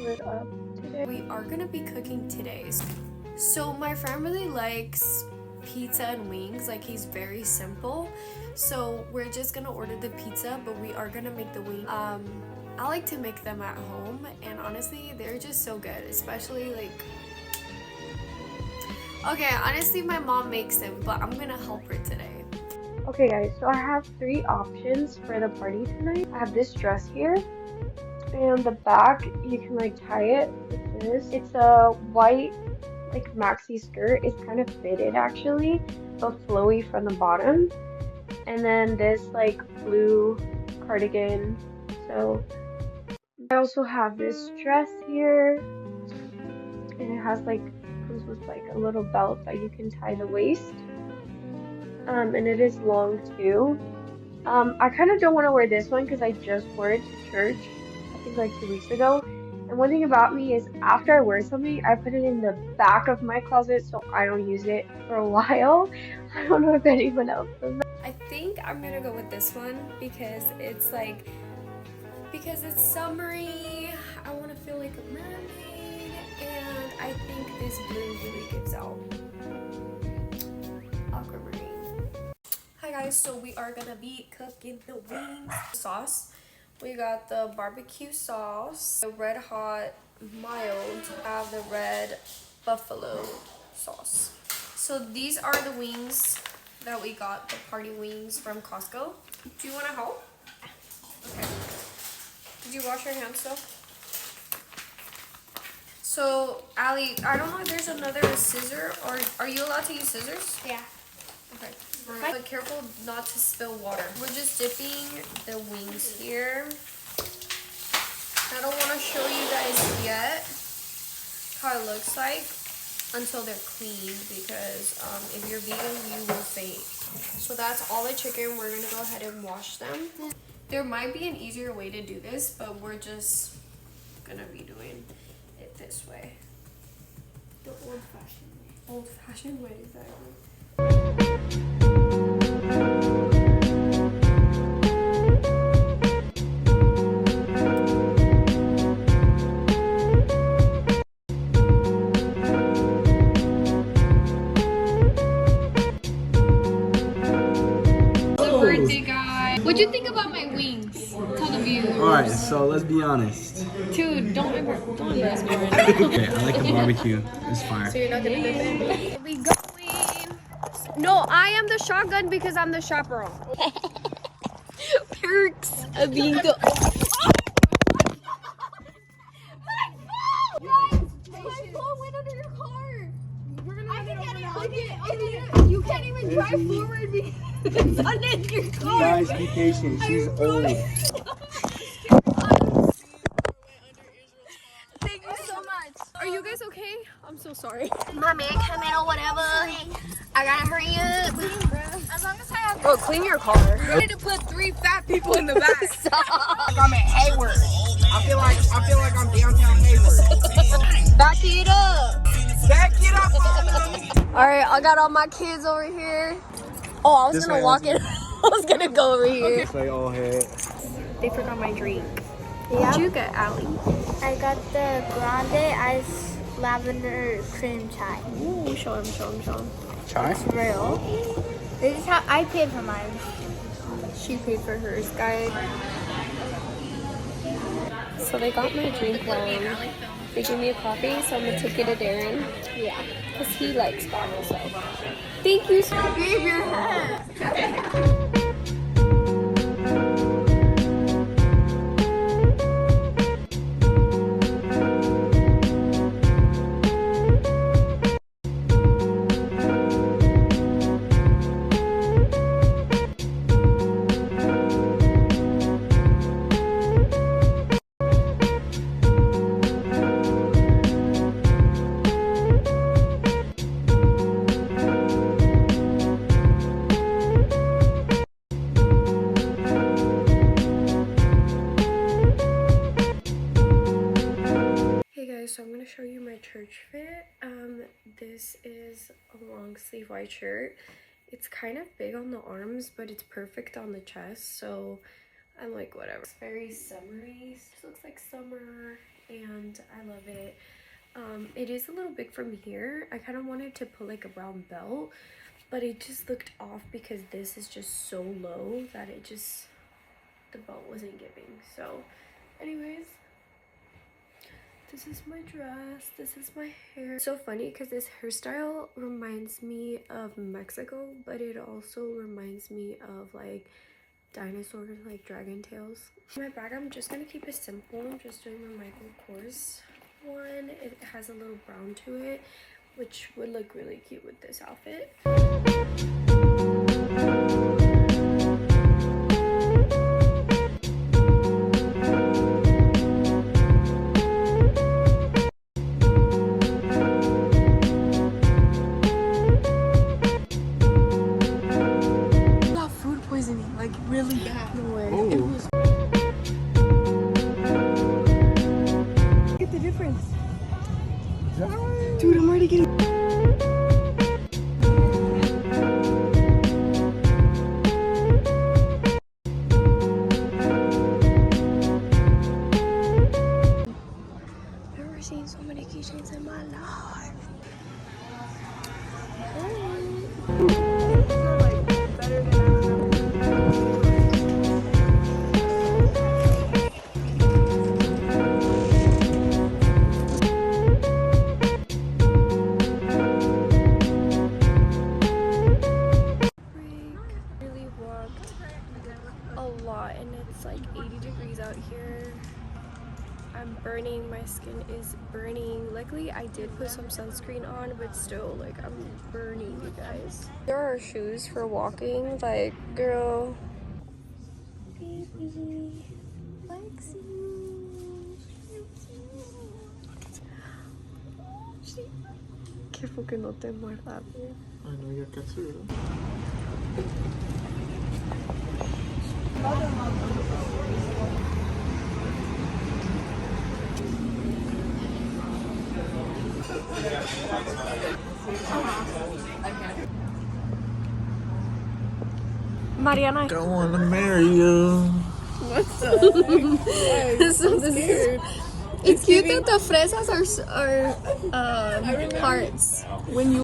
it up today. We are gonna be cooking today. So my friend really likes pizza and wings, like he's very simple. So we're just gonna order the pizza, but we are gonna make the wing. I like to make them at home, and honestly, they're just so good, especially like, okay, honestly, my mom makes them, but I'm gonna help her today. Okay guys, so I have 3 options for the party tonight. I have this dress here, and the back, you can like tie it with this. It's a white like maxi skirt. It's kind of fitted actually, but flowy from the bottom. And then this like blue cardigan. So I also have this dress here, and it has like comes with like a little belt that you can tie the waist. And it is long too. I kind of don't want to wear this one because I just wore it to church, I think like 2 weeks ago. And one thing about me is after I wear something, I put it in the back of my closet so I don't use it for a while. I don't know if anyone else does that. I think I'm gonna go with this one because it's like, because it's summery, I want to feel like a mermaid, and I think this blue really gives out aquamarine. Hi guys, so we are gonna be cooking the wings. Sauce, we got the barbecue sauce, the red hot mild, have the red buffalo sauce. So these are the wings that we got, the party wings from Costco. Do you want to help? Okay. Did you wash your hands though? So, Allie, I don't know if there's another scissor, or are you allowed to use scissors? Yeah. Okay. But careful not to spill water. We're just dipping the wings here. I don't want to show you guys yet how it looks like until they're clean, because if you're vegan, you will faint. So that's all the chicken. We're going to go ahead and wash them. There might be an easier way to do this, but we're just going to be doing it this way. The old-fashioned way. Old-fashioned way, exactly. Birthday guy. What'd you think about my wings? Tell the viewers. Alright, so let's be honest. Dude, don't embarrass me right now. Okay, I like the barbecue. It's fire. So you're not gonna dip it? We going. No, I am the shotgun because I'm the chaperone. Perks of being the. You can't even drive forward because it's under your car. Guys, be patient. She's old. Thank you so much. Are you guys okay? I'm so sorry. My man come in or whatever. I gotta hurry up. As long as I have. Bro, clean your car. Ready to put 3 fat people in the back. Like I'm at Hayward. I feel like I'm downtown Hayward. Back it up. Back it up. All right, I got all my kids over here. Oh, I was This gonna way, walk this in. I was gonna go over here. Say all head. They forgot my drink. Yeah. What'd you get, Allie? I got the grande ice lavender cream chai. Ooh, show him. Chai? It's real. This is how I paid for mine. She paid for hers, guys. So they got my drink wrong. They gave me a coffee, so I'm gonna take it to Darren. Yeah. Because he likes bottles, so. Thank you so much. Give your hand. So I'm going to show you my church fit. This is a long sleeve white shirt. It's kind of big on the arms, but it's perfect on the chest. So I'm like, whatever. It's very summery. It looks like summer and I love it. It is a little big from here. I kind of wanted to put like a brown belt, but it just looked off because this is just so low that it just, the belt wasn't giving. So anyways, this is my dress, this is my hair. It's so funny because this hairstyle reminds me of Mexico, but it also reminds me of like dinosaurs, like dragon tails. My bag, I'm just gonna keep it simple. I'm just doing my Michael Kors one. It has a little brown to it, which would look really cute with this outfit. Food poisoning, like really bad. No way. Oh. It was. Look at the difference. Dude, I'm already getting. Never seen so many keychains in my life. Really walked a lot and it's like 80 degrees out here. I'm burning, my skin is burning. Luckily I did put some sunscreen on, but still like I'm burning, you guys. There are shoes for walking, like girl. Baby. Lexi. Careful que no te muerda. I know you're Katsura. Mariana. I want to marry you. What's up? So scared. It's cute that the fresas are hearts. When you